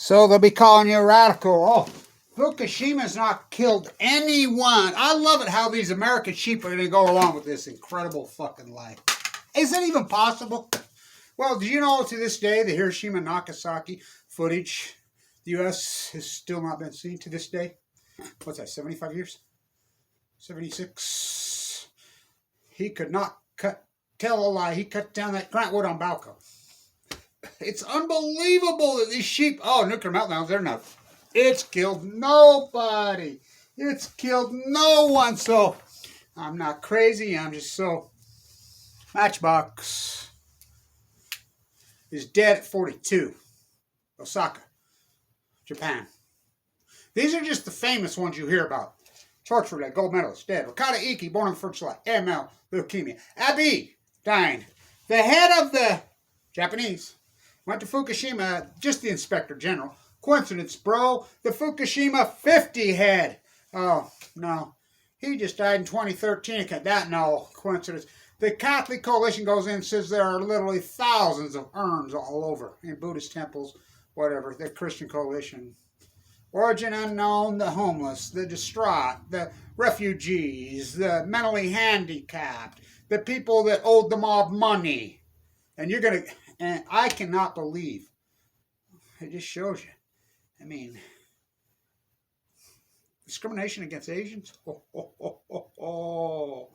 So they'll be calling you a radical. Oh, Fukushima's not killed anyone. I love it how these American sheep are going to go along with this incredible fucking lie. Is it even possible? Well, do you know to this day the Hiroshima and Nagasaki footage, the U.S. has still not been seen to this day? What's that, 75 years? 76. He could not tell a lie. He cut down that Grant Wood on Balco. It's unbelievable that these sheep, oh, nuclear meltdowns, they're not. It's killed nobody. It's killed no one. So I'm not crazy. I'm just so. Matchbox is dead at 42. Osaka, Japan. These are just the famous ones you hear about. Torture, gold medalist, dead. Wakata Iki, born on the 1st of July. AML, leukemia. Abe, dying. The head of the Japanese went to Fukushima, just the inspector general. Coincidence, bro. The Fukushima 50 head. Oh, no. He just died in 2013. That, no, coincidence. The Catholic Coalition goes in and says there are literally thousands of urns all over in Buddhist temples, whatever. The Christian Coalition. Origin unknown, the homeless, the distraught, the refugees, the mentally handicapped, the people that owed the mob money. And you're going to, and I cannot believe, it just shows you. I mean, discrimination against Asians? Oh,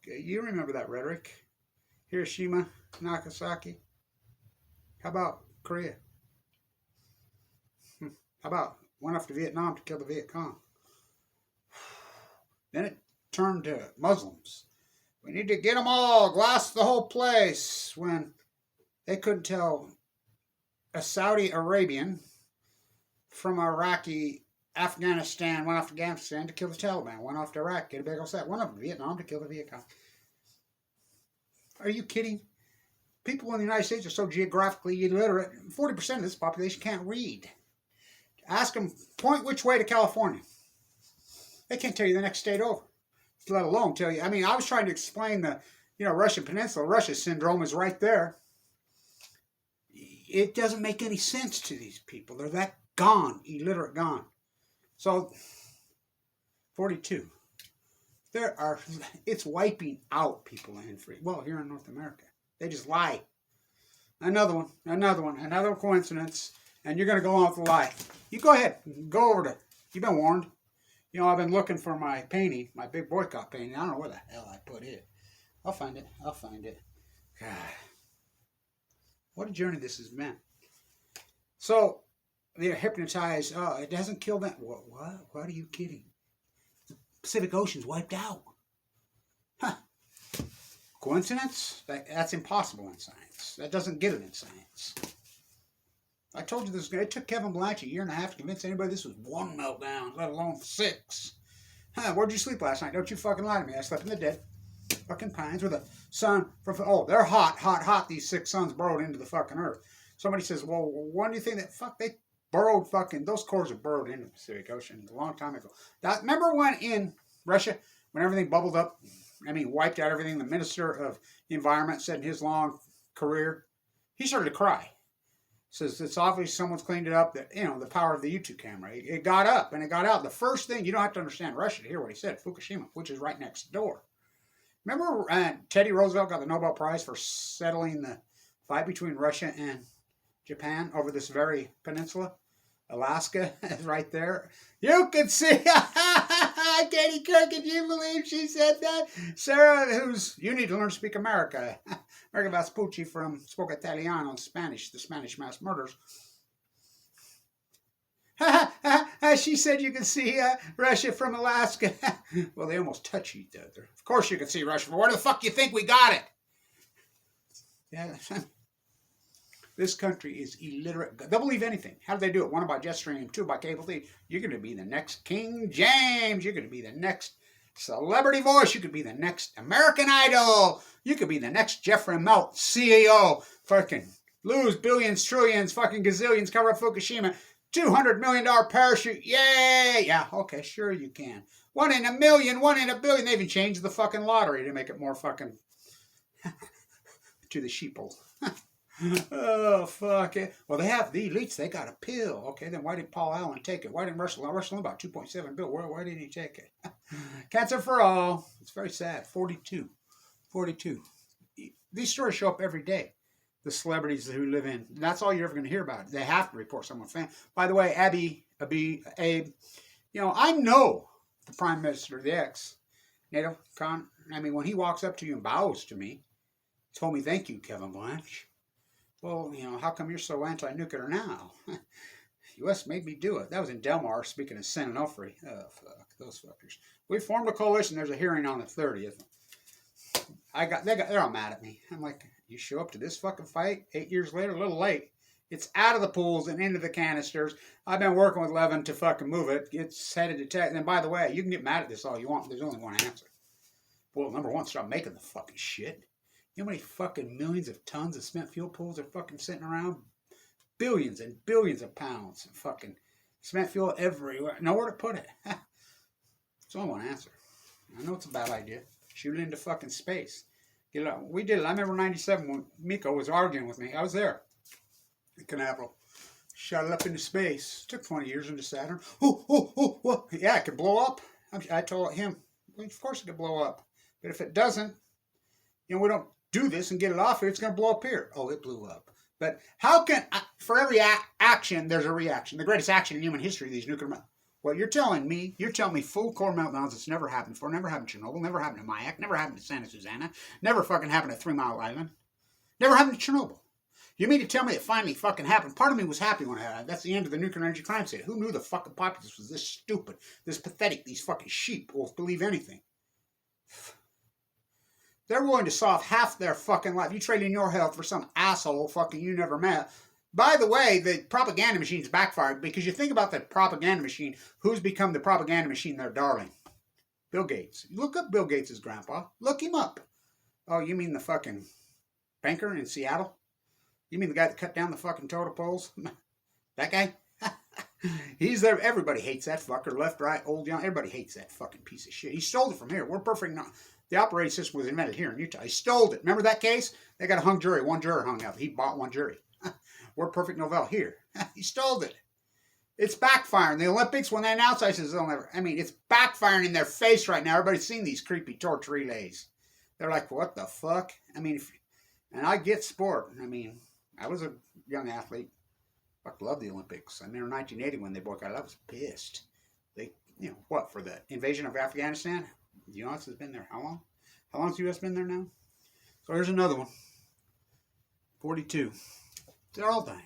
you remember that rhetoric? Hiroshima, Nagasaki. How about Korea? How about went after Vietnam to kill the Viet Cong? Then it turned to Muslims. We need to get them all, glass the whole place. When they couldn't tell a Saudi Arabian from Iraqi, Afghanistan, went off to Afghanistan to kill the Taliban, went off to Iraq, get a big old set, went off to Vietnam to kill the Viet Cong. Are you kidding? People in the United States are so geographically illiterate, 40% of this population can't read. Ask them, point which way to California. They can't tell you the next state over, let alone tell you. I mean, I was trying to explain the, Russian Peninsula. Russia syndrome is right there. It doesn't make any sense to these people. They're that gone, illiterate gone. So, 42. It's wiping out people in free. Well, here in North America. They just lie. Another coincidence. And you're going to go on with the lie. You go ahead. Go over to, you've been warned. I've been looking for my painting, my big boycott painting. I don't know where the hell I put it. I'll find it. God. What a journey this has been. So, they're hypnotized. Oh, it doesn't kill them. What? What are you kidding? The Pacific Ocean's wiped out. Huh. Coincidence? That's impossible in science. That doesn't get it in science. I told you this. It took Kevin Blanch a year and a half to convince anybody this was one meltdown, let alone 6. Where'd you sleep last night? Don't you fucking lie to me. I slept in the dead. Fucking pines with a sun. They're hot. These 6 suns burrowed into the fucking earth. Somebody says, well, when do you think that, they burrowed those cores are burrowed into the Pacific Ocean a long time ago. Remember when in Russia, when everything bubbled up, wiped out everything, the Minister of Environment said in his long career, he started to cry. Says it's obvious someone's cleaned it up, that, the power of the YouTube camera. It got up and it got out. The first thing, you don't have to understand Russia to hear what he said, Fukushima, which is right next door. Remember Teddy Roosevelt got the Nobel Prize for settling the fight between Russia and Japan over this very peninsula? Alaska is right there. You can see, Katie Cook, can you believe she said that? Sarah, you need to learn to speak America. America Vespucci spoke Italiano in Spanish, the Spanish mass murders. She said you can see Russia from Alaska. Well, they almost touch each other. Of course you can see Russia, but where the fuck do you think we got it? Yeah. This country is illiterate. They'll believe anything. How do they do it? 1, by Jetstream, 2, by cable TV. You're going to be the next King James. You're going to be the next celebrity voice. You could be the next American Idol. You could be the next Jeffrey Melt, CEO. Fucking lose billions, trillions, fucking gazillions, cover up Fukushima. $200 million parachute. Yay! Yeah, okay, sure you can. 1 in a million, 1 in a billion. They even changed the fucking lottery to make it more fucking to the sheeple. Oh, fuck it. Well, they have the elites. They got a pill. Okay, then why did Paul Allen take it? Why didn't Russell Limbaugh, 2.7 bill? Why didn't he take it? Cancer for all. It's very sad. 42. 42. These stories show up every day. The celebrities who live in. That's all you're ever going to hear about. They have to report someone famous. By the way, Abe, I know the Prime Minister, the ex, NATO, when he walks up to you and bows to me, told me, thank you, Kevin Blanche. Well, how come you're so anti-nuclear now? U.S. made me do it. That was in Delmar, speaking of San Onofre. Oh, fuck, those fuckers. We formed a coalition. There's a hearing on the 30th. They're all mad at me. I'm like, you show up to this fucking fight 8 years later, a little late. It's out of the pools and into the canisters. I've been working with Levin to fucking move it. It's headed to tech. And by the way, you can get mad at this all you want. There's only one answer. Well, number one, stop making the fucking shit. You know how many fucking millions of tons of spent fuel pools are fucking sitting around? Billions and billions of pounds of fucking spent fuel everywhere. Nowhere to put it. There's only one answer. I know it's a bad idea. Shoot it into fucking space. Get it out. We did it. I remember 97 when Miko was arguing with me. I was there. The Canaveral. Shot it up into space. Took 20 years into Saturn. Oh. Yeah, it could blow up. I told him, well, of course it could blow up. But if it doesn't, we don't do this and get it off here, it's going to blow up here. Oh, it blew up. But how can, for every action, there's a reaction. The greatest action in human history, these nuclear meltdowns. Well, you're telling me full core meltdowns that's never happened before, never happened in Chernobyl, never happened in Mayak, never happened in Santa Susana, never fucking happened at 3 Mile Island, never happened in Chernobyl. You mean to tell me it finally fucking happened? Part of me was happy when it happened. That's the end of the nuclear energy crime scene. Who knew the fucking populace was this stupid, this pathetic, these fucking sheep will believe anything? They're willing to solve half their fucking life. You trade in your health for some asshole fucking you never met. By the way, the propaganda machine's backfired because you think about the propaganda machine. Who's become the propaganda machine there, darling? Bill Gates. Look up Bill Gates' grandpa. Look him up. Oh, you mean the fucking banker in Seattle? You mean the guy that cut down the fucking totem poles? That guy? He's there. Everybody hates that fucker. Left, right, old, young. Everybody hates that fucking piece of shit. He stole it from here. We're perfect. The operating system was invented here in Utah. He stole it. Remember that case? They got a hung jury. One juror hung up. He bought one jury. We're perfect Novell here. He stole it. It's backfiring. The Olympics, when they announce, I says, it's backfiring in their face right now. Everybody's seen these creepy torch relays. They're like, what the fuck? And I get sport. I was a young athlete. I loved the Olympics. I remember 1980 when they boycotted. I was pissed. They, for the invasion of Afghanistan? The U.S. has been there how long? How long has the U.S. been there now? So here's another one. 42. They're all dying.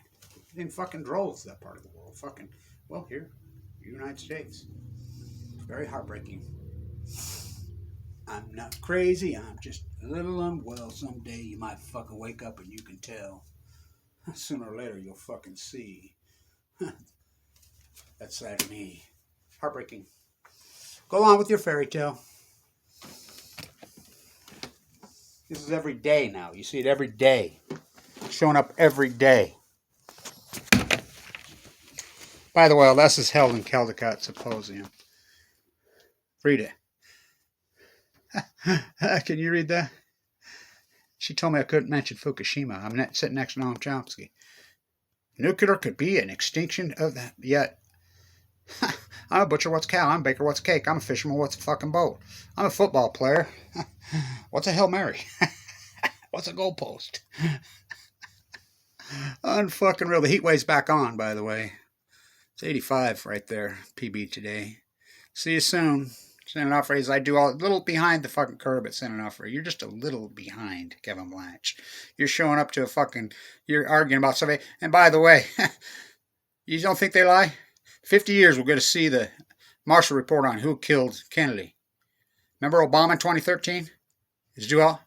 In fucking droves, that part of the world. Here, United States. It's very heartbreaking. I'm not crazy. I'm just a little unwell. Someday you might fucking wake up and you can tell. Sooner or later you'll fucking see. That's sad to me. Heartbreaking. Go on with your fairy tale. This is every day now. You see it every day. Showing up every day. By the way, this is held in Caldecott Symposium. Read it. Can you read that? She told me I couldn't mention Fukushima. I'm sitting next to Noam Chomsky. Nuclear could be an extinction of that. Yet, I'm a butcher, what's cow? I'm a baker, what's cake? I'm a fisherman, what's a fucking boat? I'm a football player. What's a Hail Mary? What's a goalpost? Unfucking real. The heat wave's back on, by the way. It's 85 right there. PB today. See you soon. San Onofre, I do a little behind the fucking curb at San Onofre. You're just a little behind, Kevin Blanche. You're showing up to you're arguing about somebody. And by the way, you don't think they lie? 50 years we're going to see the Marshall report on who killed Kennedy. Remember Obama in 2013? His duel?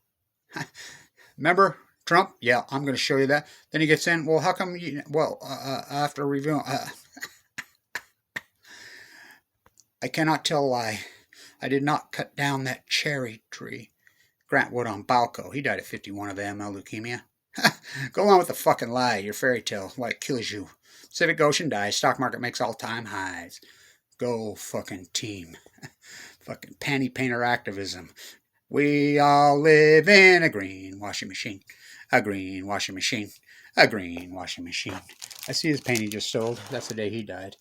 Remember Trump? Yeah, I'm going to show you that. Then he gets in. Well, how come after reviewing... I cannot tell a lie. I did not cut down that cherry tree. Grant Wood on Balco. He died at 51 of AML leukemia. Go on with the fucking lie. Your fairy tale. Why it kills you. Pacific Ocean dies. Stock market makes all-time highs. Go fucking team. Fucking panty painter activism. We all live in a green washing machine. A green washing machine. A green washing machine. I see his painting just sold. That's the day he died.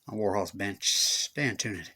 On Warhol's bench. Stay tuned.